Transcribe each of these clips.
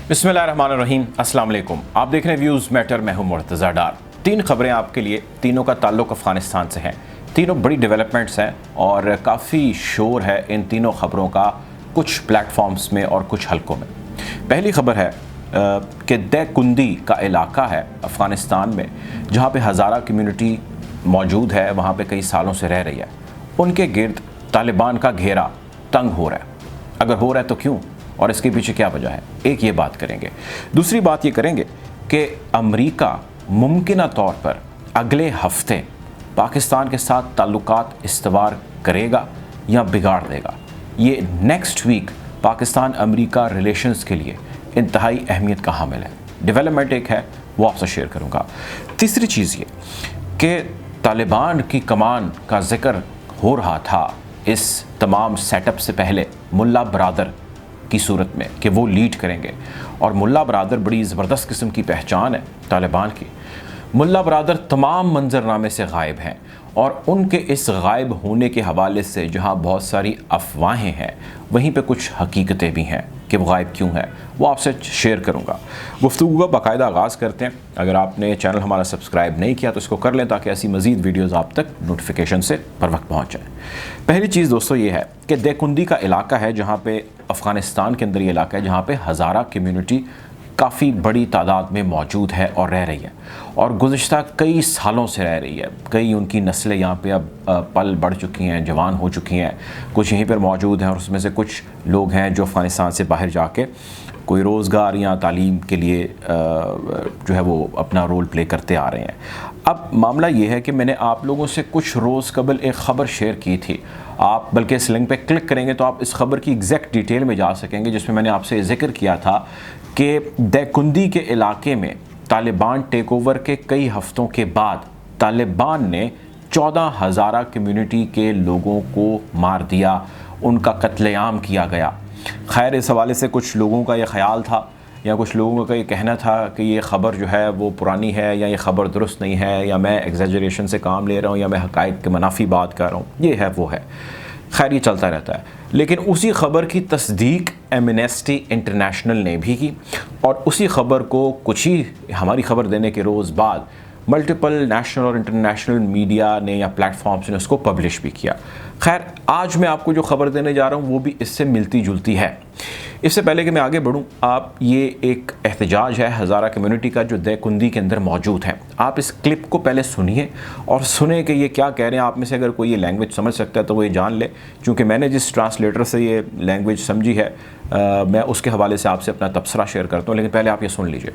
बिस्मिल्लाहिर्रहमानिर्रहीम, अस्सलाम वालेकुम। आप देख रहे हैं व्यूज़ मैटर, मैं हूं मुर्तज़ा डार। 3 खबरें आपके लिए, तीनों का ताल्लुक़ अफ़गानिस्तान से है। तीनों बड़ी डेवलपमेंट्स हैं और काफ़ी शोर है इन तीनों खबरों का कुछ प्लेटफॉर्म्स में और कुछ हलकों में। पहली खबर है कि दैकुंदी का इलाका है अफ़गानिस्तान में, जहाँ पे हज़ारा कम्यूनिटी मौजूद है, वहाँ पे कई सालों से रह रही है। उनके गिर्द तालिबान का घेरा तंग हो रहा है। अगर हो रहा है तो क्यों और इसके पीछे क्या वजह है, एक ये बात करेंगे। दूसरी बात ये करेंगे कि अमेरिका मुमकिना तौर पर अगले हफ्ते पाकिस्तान के साथ ताल्लुकात इस्तवार करेगा या बिगाड़ देगा। ये next week Pakistan America relations के लिए इंतहाई अहमियत का हामिल है। डेवलपमेंट एक है, वो आपसे शेयर करूँगा। तीसरी चीज़ ये कि तालिबान की कमान का जिक्र हो रहा था इस तमाम सेटअप से पहले मुल्ला बरादर की सूरत में कि वो लीड करेंगे, और मुल्ला बरादर बड़ी ज़बरदस्त किस्म की पहचान है तालिबान की। मुल्ला बरादर तमाम मंजरनामे से गायब हैं और उनके इस गायब होने के हवाले से जहां बहुत सारी अफवाहें हैं, वहीं पे कुछ हकीकतें भी हैं कि वो गायब क्यों है, वो आपसे शेयर करूंगा। गुफ्तगू का बाकायदा आगाज़ करते हैं। अगर आपने चैनल हमारा सब्सक्राइब नहीं किया तो इसको कर लें ताकि ऐसी मज़ीद वीडियोज़ आप तक नोटिफिकेशन से बर वक्त पहुँच जाएँ। पहली चीज़ दोस्तों ये है कि दैकुंदी का इलाका है, जहाँ पे अफ़गानिस्तान के अंदर ये इलाका है जहाँ पे हज़ारा कम्यूनिटी काफ़ी बड़ी तादाद में मौजूद है और रह रही है, और गुज़िश्ता कई सालों से रह रही है। कई उनकी नस्लें यहाँ पे अब पल बढ़ चुकी हैं, जवान हो चुकी हैं, कुछ यहीं पर मौजूद हैं, और उसमें से कुछ लोग हैं जो अफ़गानिस्तान से बाहर जाके कोई रोज़गार या तालीम के लिए जो है वो अपना रोल प्ले करते आ रहे हैं। अब मामला ये है कि मैंने आप लोगों से कुछ रोज़ कबल एक ख़बर शेयर की थी। आप बल्कि इस लिंक पे क्लिक करेंगे तो आप इस खबर की एग्जैक्ट डिटेल में जा सकेंगे, जिसमें मैंने आपसे जिक्र किया था कि दैकुंदी के इलाके में तालिबान टेक ओवर के कई हफ्तों के बाद तालिबान ने 14 हज़ारा कम्यूनिटी के लोगों को मार दिया, उनका कत्लेआम किया गया। खैर, इस हवाले से कुछ लोगों का ये ख्याल था या कुछ लोगों का ये कहना था कि ये ख़बर जो है वो पुरानी है या ये ख़बर दुरुस्त नहीं है, या मैं एग्जैजरेशन से काम ले रहा हूँ, या मैं हक़ाइक़ के मुनाफी बात कर रहा हूँ, ये है वो है। खैर, ये चलता रहता है। लेकिन उसी ख़बर की तस्दीक एमनेस्टी इंटरनेशनल ने भी की, और उसी ख़बर को कुछ ही हमारी ख़बर देने के रोज़ बाद मल्टीपल नेशनल और इंटरनेशनल मीडिया ने या प्लेटफॉर्म्स ने उसको पब्लिश भी किया। खैर, आज मैं आपको जो ख़बर देने जा रहा हूँ वो भी इससे मिलती जुलती है। इससे पहले कि मैं आगे बढ़ूँ, आप ये एक एहतजाज है हज़ारा कम्युनिटी का जो दैकुंदी के अंदर मौजूद है। आप इस क्लिप को पहले सुनिए और सुने कि ये क्या कह रहे हैं। आप में से अगर कोई ये लैंग्वेज समझ सकता है तो वो ये जान ले, क्योंकि मैंने जिस ट्रांसलेटर से ये लैंग्वेज समझी है मैं उसके हवाले से आपसे अपना तबसरा शेयर करता हूँ। लेकिन पहले आप ये सुन लीजिए।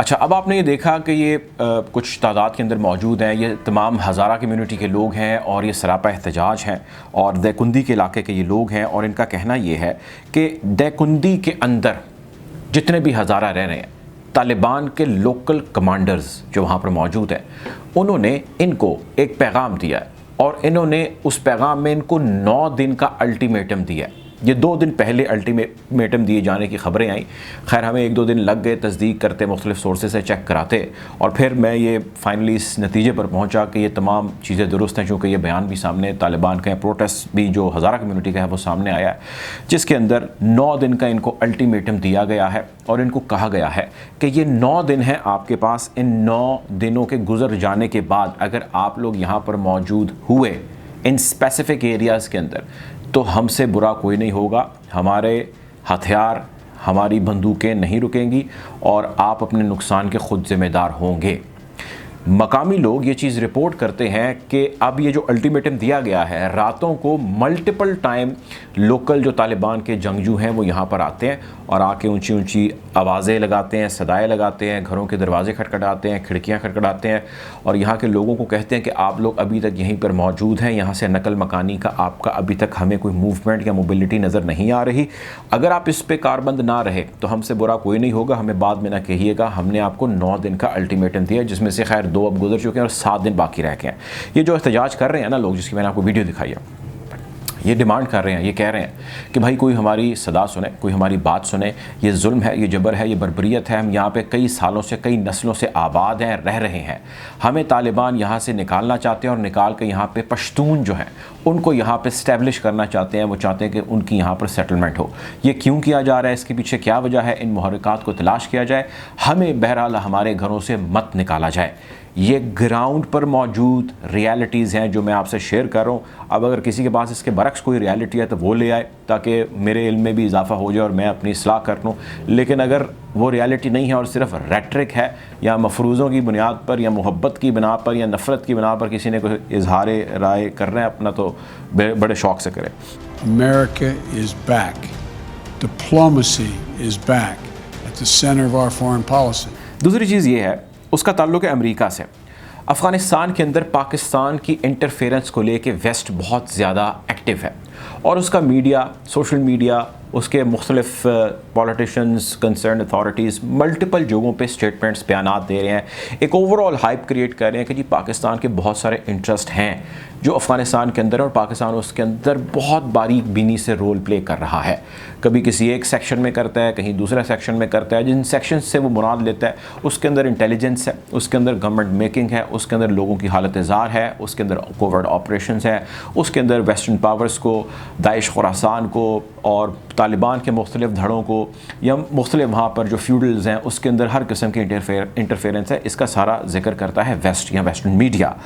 अच्छा, अब आपने ये देखा कि ये कुछ तादाद के अंदर मौजूद हैं, ये तमाम हज़ारा कम्यूनिटी के लोग हैं और ये सरापा एहतजाज हैं, और दैकुंदी के इलाके के ये लोग हैं, और इनका कहना ये है कि दैकुंदी के अंदर जितने भी हज़ारा रह रहे हैं, तालिबान के लोकल कमांडर्स जो वहाँ पर मौजूद हैं, उन्होंने इनको एक पैगाम दिया है, और इन्होंने उस पैगाम में इनको 9 दिन का अल्टीमेटम दिया है। ये 2 दिन पहले अल्टीमेटम दिए जाने की ख़बरें आई। खैर, हमें 1-2 दिन लग गए तस्दीक करते, मुख्तलिफ सोर्सेज से चेक कराते, और फिर मैं ये फाइनली इस नतीजे पर पहुंचा कि ये तमाम चीज़ें दुरुस्त हैं, चूँकि ये बयान भी सामने तालिबान का है, प्रोटेस्ट भी जो हज़ारा कम्यूनिटी का है वो सामने आया है, जिसके अंदर 9 दिन का इनको अल्टीमेटम दिया गया है, और इनको कहा गया है कि ये 9 दिन हैं आपके पास। इन 9 दिनों के गुजर जाने के बाद अगर आप लोग यहाँ पर मौजूद हुए इन स्पेसिफ़िक एरियाज़ के अंदर, तो हमसे बुरा कोई नहीं होगा। हमारे हथियार, हमारी बंदूकें नहीं रुकेंगी, और आप अपने नुकसान के ख़ुद ज़िम्मेदार होंगे। मकामी लोग ये चीज़ रिपोर्ट करते हैं कि अब ये जो अल्टीमेटम दिया गया है, रातों को मल्टीपल टाइम लोकल जो तालिबान के जंगजू हैं वो यहाँ पर आते हैं और आके ऊंची ऊंची आवाज़ें लगाते हैं, सदाएं लगाते हैं, घरों के दरवाजे खटखटाते हैं, खिड़कियाँ खटखटाते हैं, और यहाँ के लोगों को कहते हैं कि आप लोग अभी तक यहीं पर मौजूद हैं, यहाँ से नकल मकानी का आपका अभी तक हमें कोई मूवमेंट या मोबिलिटी नज़र नहीं आ रही। अगर आप इस पर कारबंद ना रहे तो हमसे बुरा कोई नहीं होगा, हमें बाद में ना कहिएगा, हमने आपको 9 दिन का अल्टीमेटम दिया, जिसमें से खैर खैर 2 अब गुजर चुके हैं और 7 दिन बाकी रह गए हैं। ये जो एहतजाज कर रहे हैं ना लोग, जिसकी मैंने आपको वीडियो दिखाई है, ये डिमांड कर रहे हैं, ये कह रहे हैं कि भाई कोई हमारी सदा सुने, कोई हमारी बात सुने। ये जुल्म है, ये जबर है, ये बर्बरियत है। हम यहाँ पे कई सालों से, कई नस्लों से आबाद हैं, रह रहे हैं। हमें तालिबान यहाँ से निकालना चाहते हैं और निकाल के यहाँ पे पश्तून जो हैं उनको यहाँ पे स्टैब्लिश करना चाहते हैं। वो चाहते हैं कि उनकी यहाँ पर सेटलमेंट हो। ये क्यों किया जा रहा है, इसके पीछे क्या वजह है, इन मुहर्रिकात को तलाश किया जाए। हमें बहरहाल हमारे घरों से मत निकाला जाए। ये ग्राउंड पर मौजूद रियलिटीज़ हैं जो मैं आपसे शेयर कर रहा हूँ। अब अगर किसी के पास इसके बरक्स कोई रियलिटी है तो वो ले आए, ताकि मेरे इल्म में भी इजाफा हो जाए और मैं अपनी इस्लाह कर लूँ। लेकिन अगर वो रियलिटी नहीं है और सिर्फ रेट्रिक है, या मफरूज़ों की बुनियाद पर, या मोहब्बत की बिना पर, या नफ़रत की बिना पर किसी ने कोई इजहार राय कर रहे हैं अपना, तो बड़े शौक से करें। America is back. Diplomacy is back at the center of our foreign policy. दूसरी चीज़ ये है, उसका ताल्लुक़ है अमेरिका से। अफ़गानिस्तान के अंदर पाकिस्तान की इंटरफेरेंस को लेके वेस्ट बहुत ज़्यादा एक्टिव है और उसका मीडिया, सोशल मीडिया, उसके मुख्तलिफ पॉलिटिशियंस, कंसर्न अथॉरिटीज़ मल्टीपल जगहों पे स्टेटमेंट्स, बयानात दे रहे हैं। एक ओवरऑल हाइप क्रिएट कर रहे हैं कि जी पाकिस्तान के बहुत सारे इंटरेस्ट हैं जो अफ़गानिस्तान के अंदर, और पाकिस्तान उसके अंदर बहुत बारीक बीनी से रोल प्ले कर रहा है। कभी किसी एक सेक्शन में करता है, कहीं दूसरा सेक्शन में करता है। जिन सेक्शन से वो मुराद लेता है उसके अंदर इंटेलिजेंस है, उसके अंदर गवर्नमेंट मेकिंग है, उसके अंदर लोगों की हालत ज़ार है, उसके अंदर कोवर्ट ऑपरेशंस है, उसके अंदर वेस्टर्न पावर्स को, दाइश खुरासान को और तालिबान के मुख्तलिफ धड़ों को, या मुख्तलिफ वहाँ पर जो फ्यूडल्स हैं उसके अंदर हर किस्म की इंटरफेरेंस है। इसका सारा जिक्र करता है वेस्ट या वेस्टर्न मीडिया।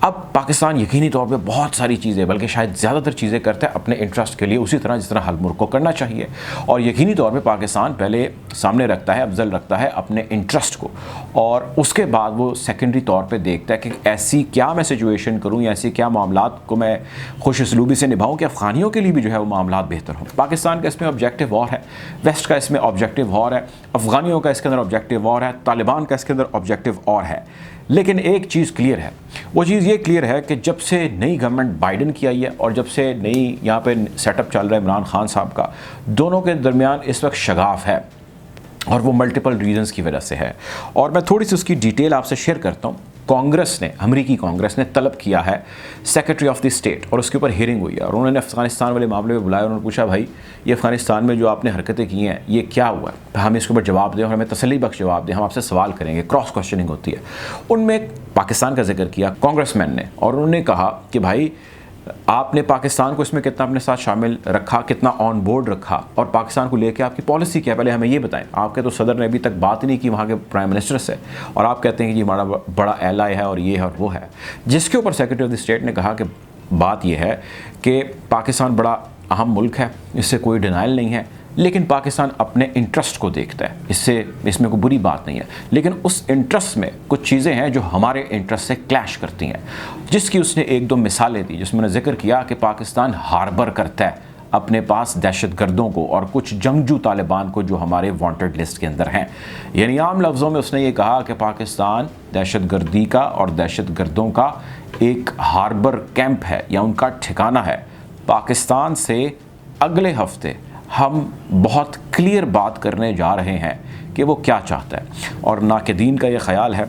अब पाकिस्तान यकीनी तौर पे बहुत सारी चीज़ें, बल्कि शायद ज़्यादातर चीज़ें करता है अपने इंटरेस्ट के लिए, उसी तरह जिस तरह हर मुल्क को करना चाहिए। और यकीनी तौर पे पाकिस्तान पहले सामने रखता है, अफजल रखता है अपने इंटरेस्ट को, और उसके बाद वो सेकेंडरी तौर पे देखता है कि ऐसी क्या मैं सिचुएशन करूँ या ऐसी क्या मामलात को मैं खुश उसलूबी से निभाऊँ कि अफ़गानियों के लिए भी जो है वो मामलात बेहतर हों। पाकिस्तान का इसमें ऑब्जेक्टिव और है, वेस्ट का इसमें ऑब्जेक्टिव और है, अफ़गानियों का इसके अंदर ऑब्जेक्टिव और है, तालिबान का इसके अंदर ऑब्जेक्टिव और है। लेकिन एक चीज़ क्लियर है, वो चीज़ ये क्लियर है कि जब से नई गवर्नमेंट बाइडन की आई है और जब से नई यहाँ पे सेटअप चल रहा है इमरान खान साहब का, दोनों के दरमियान इस वक्त शगाफ है, और वो मल्टीपल रीजंस की वजह से है। और मैं थोड़ी सी उसकी डिटेल आपसे शेयर करता हूँ। कांग्रेस ने, अमेरिकी कांग्रेस ने तलब किया है सेक्रेटरी ऑफ द स्टेट, और उसके ऊपर हियरिंग हुई है, और उन्होंने अफ़गानिस्तान वाले मामले में बुलाया। उन्होंने पूछा, भाई ये अफ़गानिस्तान में जो आपने हरकतें की हैं ये क्या हुआ है, हम इसके ऊपर जवाब दें और हमें तसल्ली बख्श जवाब दें, हम आपसे सवाल करेंगे। क्रॉस क्वेश्चनिंग होती है। उनमें पाकिस्तान का जिक्र किया कांग्रेसमैन ने, और उन्होंने कहा कि भाई आपने पाकिस्तान को इसमें कितना अपने साथ शामिल रखा, कितना ऑन बोर्ड रखा, और पाकिस्तान को लेकर आपकी पॉलिसी क्या है, पहले हमें ये बताएं। आपके तो सदर ने अभी तक बात ही नहीं की वहाँ के प्राइम मिनिस्टर से, और आप कहते हैं कि ये हमारा बड़ा एलाई है और ये है और वो है। जिसके ऊपर सेक्रेटरी ऑफ द स्टेट ने कहा कि बात यह है कि पाकिस्तान बड़ा अहम मुल्क है, इससे कोई डिनाइल नहीं है, लेकिन पाकिस्तान अपने इंटरेस्ट को देखता है, इसमें कोई बुरी बात नहीं है। लेकिन उस इंटरेस्ट में कुछ चीज़ें हैं जो हमारे इंटरेस्ट से क्लैश करती हैं, जिसकी उसने 1-2 मिसालें दी, जिसमें उन्होंने जिक्र किया कि पाकिस्तान हार्बर करता है अपने पास दहशतगर्दों को और कुछ जंगजू तालिबान को जो हमारे वांटेड लिस्ट के अंदर हैं। यानी आम लफ्ज़ों में उसने ये कहा कि पाकिस्तान दहशतगर्दी का और दहशतगर्दों का एक हार्बर कैंप है या उनका ठिकाना है। पाकिस्तान से अगले हफ्ते हम बहुत क्लियर बात करने जा रहे हैं कि वो क्या चाहता है, और नाक़दीन का ये ख़याल है,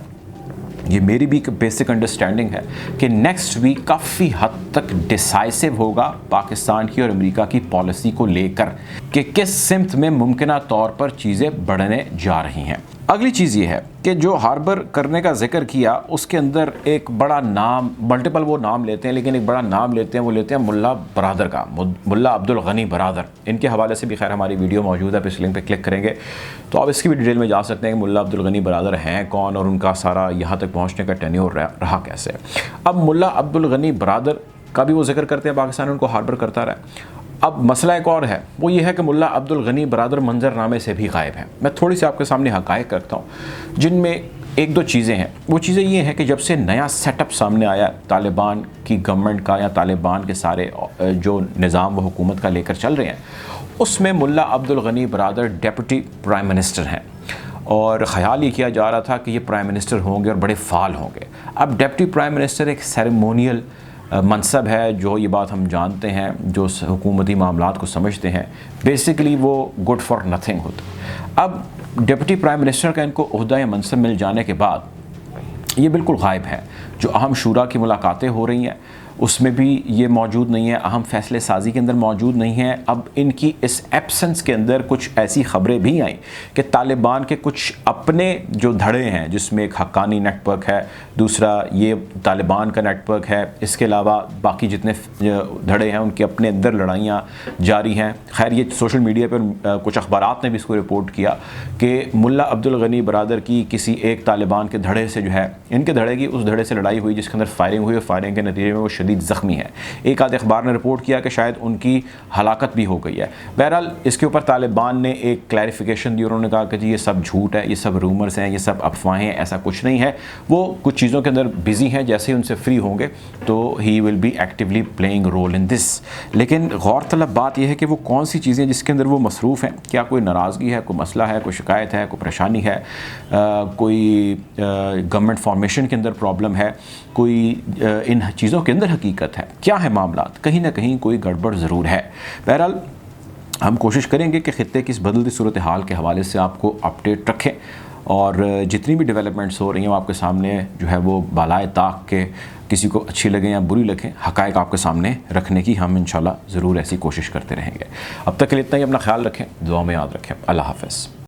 ये मेरी भी एक बेसिक अंडरस्टैंडिंग है कि नेक्स्ट वीक काफ़ी हद तक डिसाइसिव होगा पाकिस्तान की और अमेरिका की पॉलिसी को लेकर कि किस सिमत में मुमकिना तौर पर चीज़ें बढ़ने जा रही हैं। अगली चीज़ ये है कि जो हार्बर करने का जिक्र किया उसके अंदर एक बड़ा नाम, मल्टीपल वो नाम लेते हैं, लेकिन एक बड़ा नाम लेते हैं, वो लेते हैं मुल्ला बरादर का, मुल्ला अब्दुल गनी बरादर। इनके हवाले से भी खैर हमारी वीडियो मौजूद है, इस लिंक पे क्लिक करेंगे तो आप इसकी भी डिटेल में जा सकते हैं कि मुल्ला अब्दुल गनी बरादर हैं कौन और उनका सारा यहाँ तक पहुँचने का टेन्योर रहा कैसे। अब मुल्ला अब्दुल गनी बरादर का भी वो जिक्र करते हैं, पाकिस्तान उनको हार्बर करता रहा। अब मसला एक और है, वो ये है कि मुल्ला अब्दुल गनी बरादर मंजरनामे से भी गायब हैं। मैं थोड़ी सी आपके सामने हक़ाइक़ रखता हूँ जिनमें 1-2 चीज़ें हैं। वो चीज़ें ये हैं कि जब से नया सेटअप सामने आया तालिबान की गवर्नमेंट का या तालिबान के सारे जो निज़ाम व हुकूमत का लेकर चल रहे हैं, उसमें मुल्ला Abdul Ghani Baradar deputy prime minister हैं, और ख़याल ये किया जा रहा था कि ये प्राइम मिनिस्टर होंगे और बड़े फ़ाल होंगे। अब डिप्टी प्राइम मिनिस्टर एक सेरेमोनियल मनसब है, जो ये बात हम जानते हैं, जो हुकूमती मामलात को समझते हैं, बेसिकली वो गुड फॉर नथिंग होता। अब डिप्टी प्राइम मिनिस्टर का इनको ओहदा या मनसब मिल जाने के बाद ये बिल्कुल गायब है। जो अहम शूरा की मुलाकातें हो रही हैं उसमें भी ये मौजूद नहीं है, अहम फैसले साजी के अंदर मौजूद नहीं है। अब इनकी इस एब्सेंस के अंदर कुछ ऐसी ख़बरें भी आई कि तालिबान के कुछ अपने जो धड़े हैं, जिसमें एक हक्कानी नेटवर्क है, दूसरा ये तालिबान का नेटवर्क है, इसके अलावा बाकी जितने धड़े हैं उनके अपने अंदर लड़ाइयाँ जारी हैं। खैर ये सोशल मीडिया पर कुछ अखबारात ने भी इसको रिपोर्ट किया कि मुल्ला अब्दुल गनी बरादर की किसी एक तालिबान के धड़े से जो है, इनके धड़े की उस धड़े से लड़ाई हुई जिसके अंदर फायरिंग हुई और फायरिंग के नतीजे में वो शदीद ज़ख्मी है। एक आध अखबार ने रिपोर्ट किया कि शायद उनकी हलाकत भी हो गई है। बहरहाल इसके ऊपर तालिबान ने एक क्लैरिफिकेशन दी, उन्होंने कहा कि जी ये सब झूठ है, ये सब रूमर्स हैं, ये सब अफवाहें हैं, ऐसा कुछ नहीं है। वो कुछ चीज़ों के अंदर बिजी हैं, जैसे ही उनसे फ्री होंगे तो he will be actively playing role in this. लेकिन गौरतलब बात यह है कि वो कौन सी चीज़ें जिसके अंदर वो मसरूफ़ हैं, क्या कोई नाराज़गी है, कोई मसला है, कोई शिकायत है, कोई परेशानी है, कोई गवर्नमेंट फॉर्मेशन के अंदर प्रॉब्लम है, कोई इन चीज़ों के अंदर हकीकत है, क्या है मामला, कहीं ना कहीं कोई गड़बड़ ज़रूर है। बहरहाल हम कोशिश करेंगे कि ख़ित्ते की इस बदलती सूरत हाल के हवाले से आपको अपडेट रखें और जितनी भी डेवलपमेंट्स हो रही हैं वो आपके सामने जो है वो बालाए ताक के, किसी को अच्छी लगे या बुरी लगे, हक़ाइक़ आपके सामने रखने की हम इंशाल्लाह ज़रूर ऐसी कोशिश करते रहेंगे। अब तक के लिए इतना ही। अपना ख्याल रखें, दुआ में याद रखें। अल्लाह हाफ़िज़।